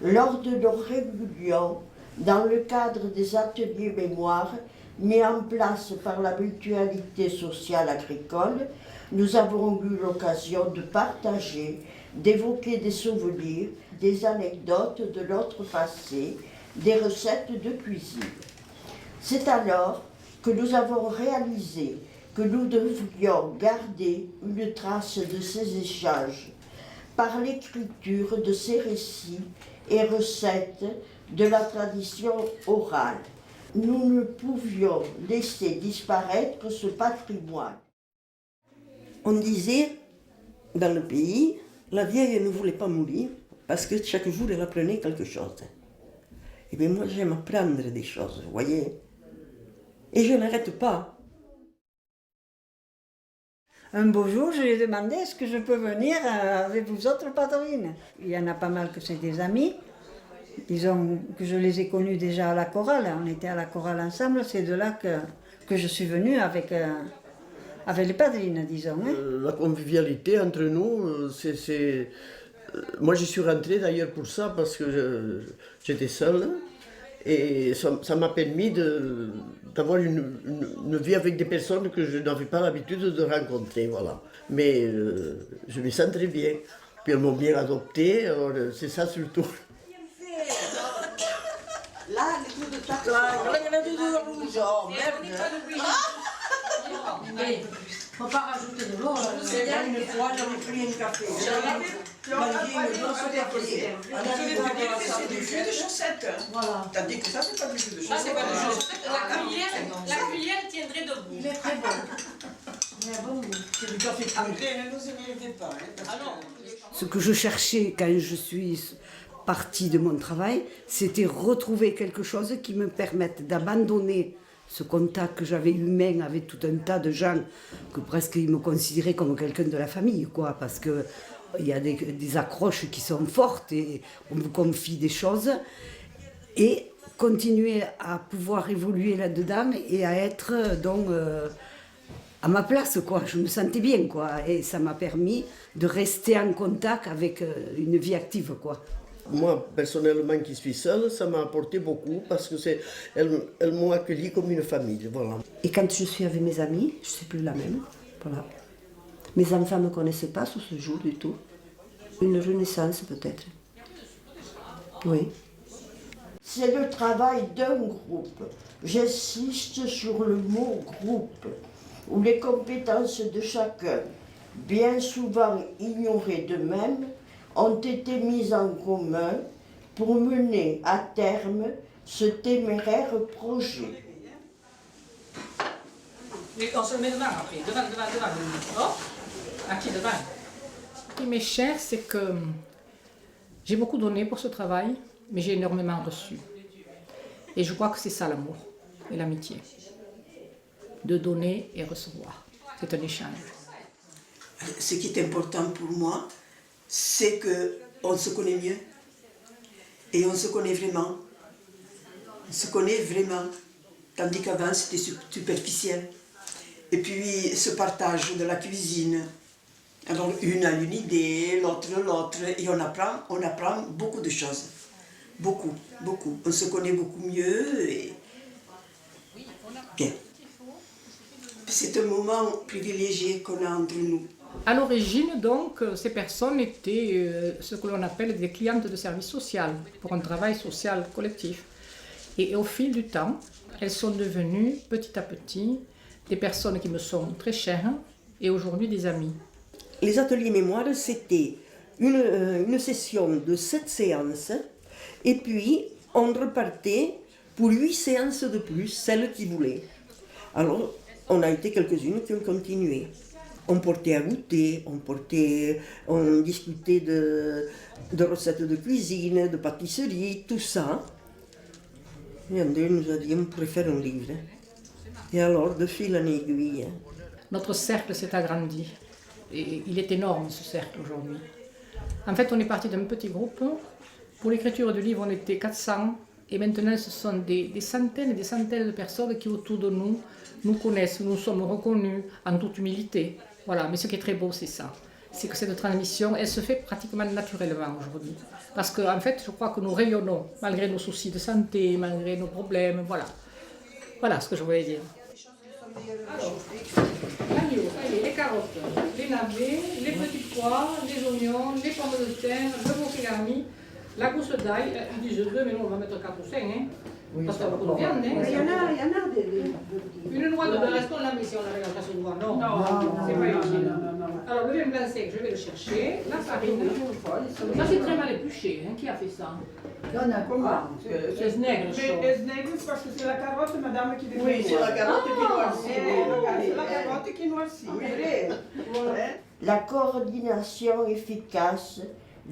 lors de nos réunions, dans le cadre des ateliers mémoire mis en place par la Mutualité sociale agricole, nous avons eu l'occasion de partager, d'évoquer des souvenirs, des anecdotes de notre passé, des recettes de cuisine. C'est alors que nous avons réalisé que nous devions garder une trace de ces échanges par l'écriture de ces récits et recettes de la tradition orale. Nous ne pouvions laisser disparaître ce patrimoine. On disait, dans le pays, la vieille ne voulait pas mourir parce que chaque jour elle apprenait quelque chose. Et bien moi j'aime apprendre des choses, vous voyez. Et je n'arrête pas. Un beau jour, je lui ai demandé est-ce que je peux venir avec vous autres patrines. Il y en a pas mal que c'est des amis. Disons que je les ai connus déjà à la chorale. On était à la chorale ensemble. C'est de là que je suis venue avec les padrines, disons. Hein. La convivialité entre nous, c'est... Moi, je suis rentré d'ailleurs pour ça parce que j'étais seule. Et ça m'a permis d'avoir une vie avec des personnes que je n'avais pas l'habitude de rencontrer, voilà. Mais je me sens très bien. Puis elles m'ont bien adopté, alors c'est ça surtout. Là, les coups de taxe. Là, il y avait du rouge. Oh, merde. Faut pas rajouter de l'eau. C'est bien, une fois, j'avais pris un café. C'est du jus de chaussette. Voilà. T'as dit que ça, c'est pas du jus de Ça, c'est chaussette. pas du chaussette. La cuillère tiendrait debout. Il est très bon. Il est bon. C'est du café trempé, ne nous énervez pas. Ah non. Ce que je cherchais quand je suis partie de mon travail, c'était retrouver quelque chose qui me permette d'abandonner ce contact que j'avais humain avec tout un tas de gens que presque ils me considéraient comme quelqu'un de la famille, quoi, parce que il y a des accroches qui sont fortes et on me confie des choses et continuer à pouvoir évoluer là-dedans et à être donc à ma place, quoi. Je me sentais bien, quoi, et ça m'a permis de rester en contact avec une vie active, quoi. Moi, personnellement, qui suis seule, ça m'a apporté beaucoup parce que elles m'ont accueilli comme une famille, voilà. Et quand je suis avec mes amis, je ne suis plus la même, voilà. Mes enfants ne me connaissaient pas sous ce jour du tout. Une renaissance peut-être. Oui. C'est le travail d'un groupe. J'insiste sur le mot groupe, où les compétences de chacun, bien souvent ignorées d'eux-mêmes, ont été mises en commun pour mener à terme ce téméraire projet. Et on se le met devant après. Devant. Oh, à qui devant? Ce qui m'est cher, c'est que j'ai beaucoup donné pour ce travail, mais j'ai énormément reçu. Et je crois que c'est ça l'amour et l'amitié. De donner et recevoir. C'est un échange. Ce qui est important pour moi, c'est qu'on se connaît mieux. Et on se connaît vraiment. On se connaît vraiment. Tandis qu'avant, c'était superficiel. Et puis, ce partage de la cuisine. Alors, une a une idée, l'autre, et on apprend beaucoup de choses. Beaucoup. On se connaît beaucoup mieux. Et... Bien. C'est un moment privilégié qu'on a entre nous. À l'origine, donc, ces personnes étaient ce que l'on appelle des clientes de service social, pour un travail social collectif. Et au fil du temps, elles sont devenues, petit à petit, des personnes qui me sont très chères et aujourd'hui des amis. Les ateliers mémoire, c'était une session de 7 séances et puis on repartait pour 8 séances de plus, celles qui voulaient. Alors, on a été quelques-unes qui ont continué. On portait à goûter, on discutait de recettes de cuisine, de pâtisserie, tout ça. Et André nous a dit on pourrait faire un livre. Et alors, de fil en aiguille. Notre cercle s'est agrandi. Et il est énorme, ce cercle, aujourd'hui. En fait, on est parti d'un petit groupe. Pour l'écriture du livre, on était 400. Et maintenant, ce sont des centaines et des centaines de personnes qui, autour de nous connaissent. Nous sommes reconnus en toute humilité. Voilà, mais ce qui est très beau, c'est ça. c'est que cette transmission, elle se fait pratiquement naturellement aujourd'hui. Parce qu'en fait, je crois que nous rayonnons, malgré nos soucis de santé, malgré nos problèmes, voilà. Voilà ce que je voulais dire. Alors, l'agneau, les carottes, les navets, les petits pois, les oignons, les pommes de terre, le bouquet garni, la gousse d'ail, ils disent 2, mais nous on va mettre 4 ou 5, hein. Parce qu'il y a beaucoup de viande, hein. Il y en a des... Une noix de beurre, est-ce qu'on la met si on la regarde pas sur le doigt? Non, c'est pas utile. Alors le vin blanc sec, je vais le chercher. La farine. Ça c'est très mal épluché, hein. Qui a fait ça? C'est Snègre, Esnègre, parce que c'est la carotte, madame, qui découpe. Oui, c'est la carotte qui noircit. C'est la carotte qui noircit. La coordination efficace,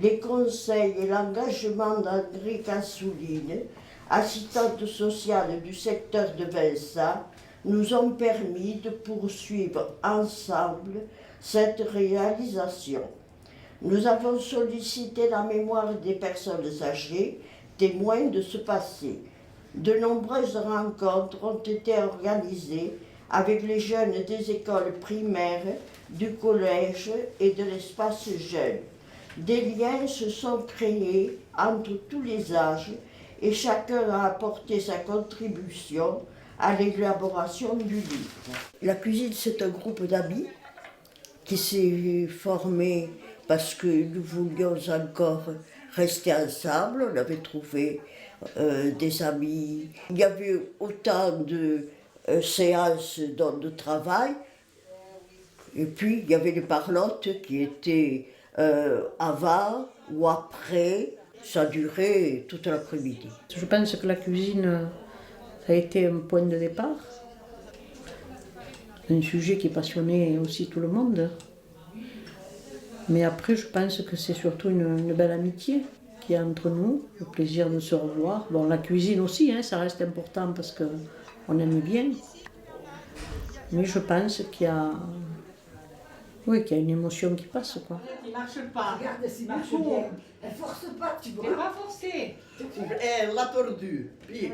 les conseils et l'engagement d'André Cassouline, assistante sociale du secteur de Vinça, nous ont permis de poursuivre ensemble cette réalisation. Nous avons sollicité la mémoire des personnes âgées, témoins de ce passé. De nombreuses rencontres ont été organisées avec les jeunes des écoles primaires, du collège et de l'espace jeune. Des liens se sont créés entre tous les âges et chacun a apporté sa contribution à l'élaboration du livre. La cuisine, c'est un groupe d'amis qui s'est formé parce que nous voulions encore rester ensemble. On avait trouvé des amis. Il y avait autant de séances de travail. Et puis, il y avait les parlottes qui étaient avant ou après. Ça durait toute l'après-midi. Je pense que la cuisine a été un point de départ. Un sujet qui passionnait aussi tout le monde. Mais après, je pense que c'est surtout une belle amitié qu'il y a entre nous, le plaisir de se revoir. Bon, la cuisine aussi, hein, ça reste important parce qu'on aime bien. Mais je pense qu'il y a... Oui, qu'il y a une émotion qui passe, quoi. Il ne marche pas. Regarde s'il marche bien. Elle force pas, tu vois. Il n'est pas forcé. Elle l'a tordu. Puis,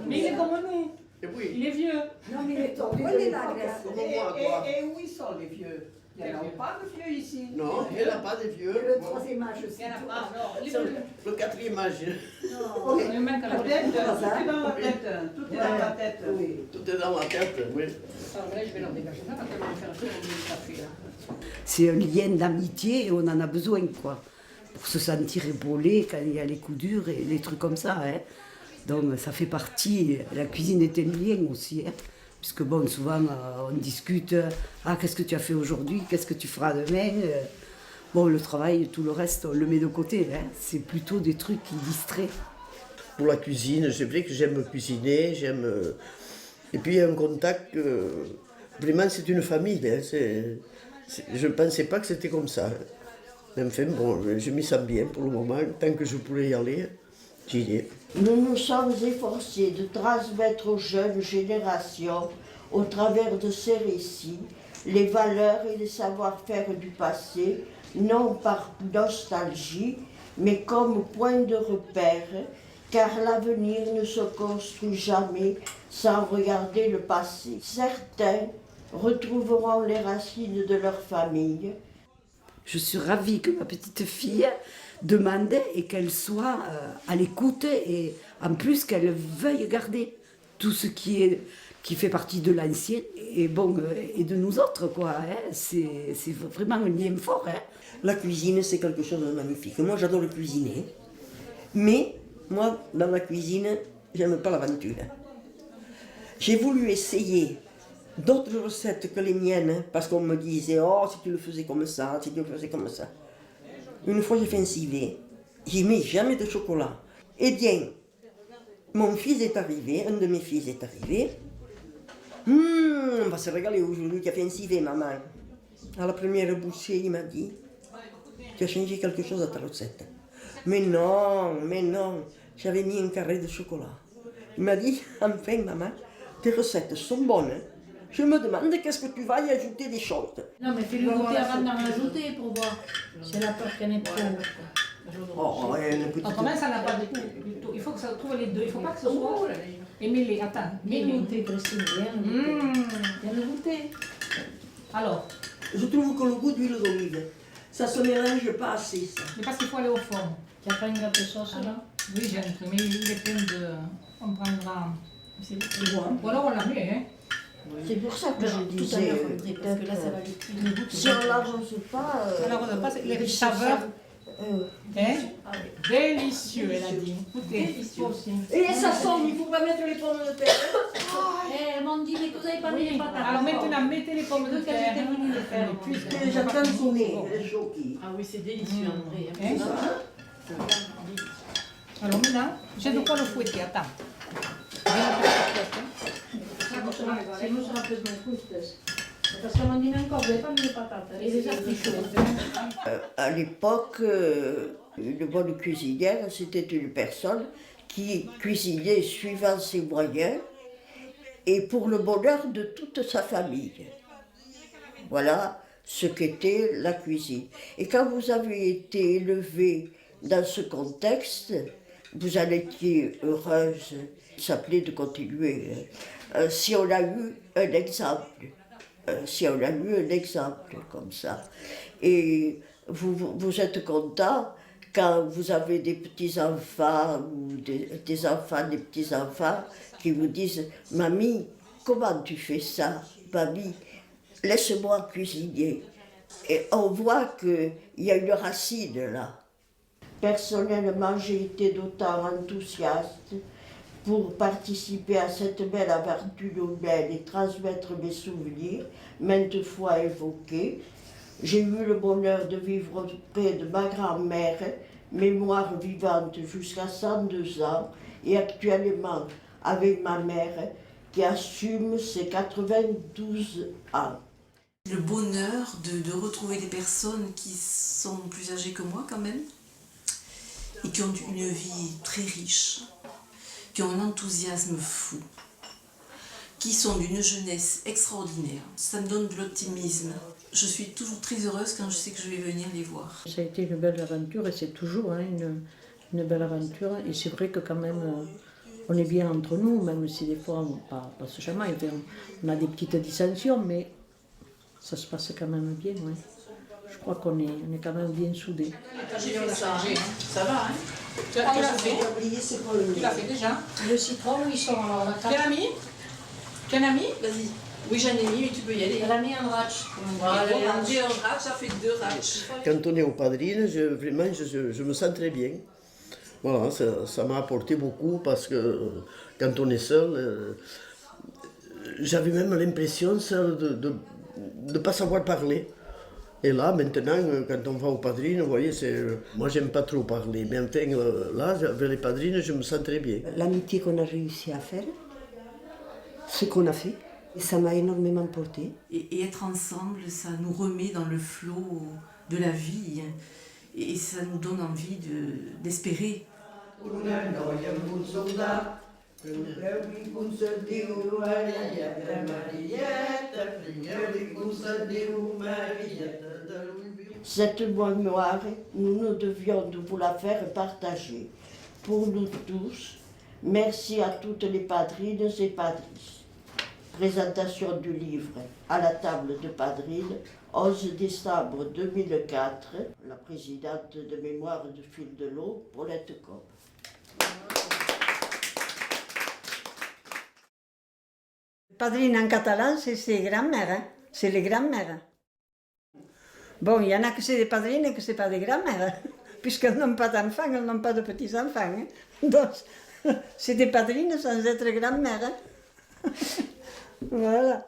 Mais il est comme nous. et oui, Il est vieux. Non, mais il est tombé de l'époque. comme moi, quoi. Et où ils sont les vieux? Il n'y en a pas de vieux ici. Non, elle n'a pas de vieux. Le troisième âge aussi. Il n'y en a pas, non. Les C'est vieux. le quatrième âge. Non, il manque à la tête. Tout est dans la tête. Tout est dans la tête. Oui. Tout est dans ma tête, oui. Alors là, je vais leur dégager ça parce qu'elle va me faire un peu de café là. C'est un lien d'amitié et on en a besoin, quoi. Pour se sentir épaulé quand il y a les coups durs et les trucs comme ça, hein. Donc ça fait partie, la cuisine est un lien aussi, hein. Puisque bon, souvent on discute, ah qu'est-ce que tu as fait aujourd'hui, qu'est-ce que tu feras demain. Bon, le travail, tout le reste, on le met de côté, hein. C'est plutôt des trucs qui distraient. Pour la cuisine, c'est vrai que j'aime cuisiner, j'aime... Et puis il y a un contact, vraiment c'est une famille, hein. Je ne pensais pas que c'était comme ça. Mais enfin, bon, je m'y sens bien pour le moment, tant que je pourrais y aller, j'y vais. Nous nous sommes efforcés de transmettre aux jeunes générations, au travers de ces récits, les valeurs et les savoir-faire du passé, non par nostalgie, mais comme point de repère, car l'avenir ne se construit jamais sans regarder le passé. Certains retrouveront les racines de leur famille. Je suis ravie que ma petite fille demande et qu'elle soit à l'écoute et en plus qu'elle veuille garder tout ce qui fait partie de l'ancien et bon et de nous autres, quoi, hein. C'est vraiment un lien fort, hein. La cuisine, c'est quelque chose de magnifique. Moi, j'adore cuisiner. Mais, moi, dans la cuisine, j'aime pas l'aventure. J'ai voulu essayer d'autres recettes que les miennes, parce qu'on me disait, oh, si tu le faisais comme ça, si tu le faisais comme ça. Une fois, j'ai fait un civet. J'y mets jamais de chocolat. Eh bien, mon fils est arrivé, un de mes fils est arrivé. On va se régaler aujourd'hui, tu as fait un civet, maman. À la première bouchée, il m'a dit, tu as changé quelque chose à ta recette. Mais non, j'avais mis un carré de chocolat. Il m'a dit, enfin, maman, tes recettes sont bonnes. Je me demande qu'est-ce que tu vas y ajouter des choses. Non, mais fais-le goûter avant d'en rajouter pour voir. Si elle a peur qu'il y en ait trop. Oh, ouais, une petite... Autrement, ça n'a pas de tout. Il faut que ça trouve les deux. Il ne faut pas que ce soit. Émile, attends. Viens le goûter, Christine. Viens le goûter. Alors. Je trouve que le goût d'huile d'olive Ça se mélange pas assez, ça. Mais parce qu'il faut aller au fond. Tu as pas une grappe de sauce là? Oui, j'ai un truc, mais il est plein de... On prendra... Ou alors on la met, hein? C'est pour ça que je Tout à disais, l'heure, parce que là ça va lui cuire. si on l'arrose pas... On l'arrose pas, c'est les saveurs. Hein? Délicieux, elle a dit. Goûtez. Délicieux aussi. Et ça sent, il faut pas mettre les pommes de terre. Elles m'ont dit, mais que vous n'avez pas mis les patates. Alors maintenant, mettez les pommes de Quand terre. j'étais venue le faire. Et j'entends sonner, les choquis. Ah oui, c'est délicieux en vrai. Hein? Alors maintenant, j'ai de quoi le fouetter, attends. J'ai une petite fouette, hein. Si nous sera besoin de couscous. Parce qu'on m'a dit, mais encore, vous n'avez pas mis les patates. Et les artichauts. À l'époque, une bonne cuisinière, c'était une personne qui cuisinait suivant ses moyens et pour le bonheur de toute sa famille. Voilà ce qu'était la cuisine. Et quand vous avez été élevé dans ce contexte, vous en étiez heureuse. Ça plaît de continuer. Si on a eu un exemple. Si on a eu un exemple comme ça. Et vous êtes content quand vous avez des petits-enfants ou des enfants, des petits-enfants qui vous disent « Mamie, comment tu fais ça? Mamie, laisse-moi cuisiner. » Et on voit qu'il y a une racine là. Personnellement, j'ai été d'autant enthousiaste pour participer à cette belle aventure humaine et transmettre mes souvenirs, maintes fois évoqués. J'ai eu le bonheur de vivre près de ma grand-mère, mémoire vivante jusqu'à 102 ans, et actuellement avec ma mère qui assume ses 92 ans. Le bonheur de retrouver des personnes qui sont plus âgées que moi quand même, et qui ont une vie très riche, qui ont un enthousiasme fou, qui sont d'une jeunesse extraordinaire. Ça me donne de l'optimisme. Je suis toujours très heureuse quand je sais que je vais venir les voir. Ça a été une belle aventure et c'est toujours une belle aventure. Et c'est vrai que quand même, on est bien entre nous, même si des fois on pas se chamaille. On a des petites dissensions, mais ça se passe quand même bien. Ouais. Je crois qu'on est quand même bien soudés. J'ai fait ça, ça va, hein? Tu l'as fait? Tu l'as fait déjà? Le citron, ils sont alors la Tu en as mis? Tu en as mis? Vas-y. Oui, j'en ai mis, mais tu peux y aller. Elle a mis un ratch. Voilà, on dit un ratch, ça fait 2 ratchs. Quand on est au Padrines, vraiment, je me sens très bien. Voilà, ça m'a apporté beaucoup parce que quand on est seul, j'avais même l'impression de ne pas savoir parler. Et là, maintenant, quand on va aux Padrines, vous voyez, moi, j'aime pas trop parler. Mais enfin, là, avec les Padrines, je me sens très bien. L'amitié qu'on a réussi à faire, ce qu'on a fait, et ça m'a énormément porté. Et être ensemble, ça nous remet dans le flot de la vie. Et ça nous donne envie d'espérer. Cette mémoire, nous devions de vous la faire partager. Pour nous tous, merci à toutes les padrines et padris. Présentation du livre à la table de Padrine, 11 décembre 2004, la présidente de Mémoire de Fil de l'Eau, Paulette Cobb. Padrine en catalan, c'est grand-mère, hein? C'est les grands-mères. Bon, il y en a que c'est des padrines et que c'est pas des grands-mères, hein? Puisqu'elles n'ont pas d'enfants, elles n'ont pas de petits-enfants. Hein? Donc, c'est des padrines sans être grand-mères. Hein? Voilà.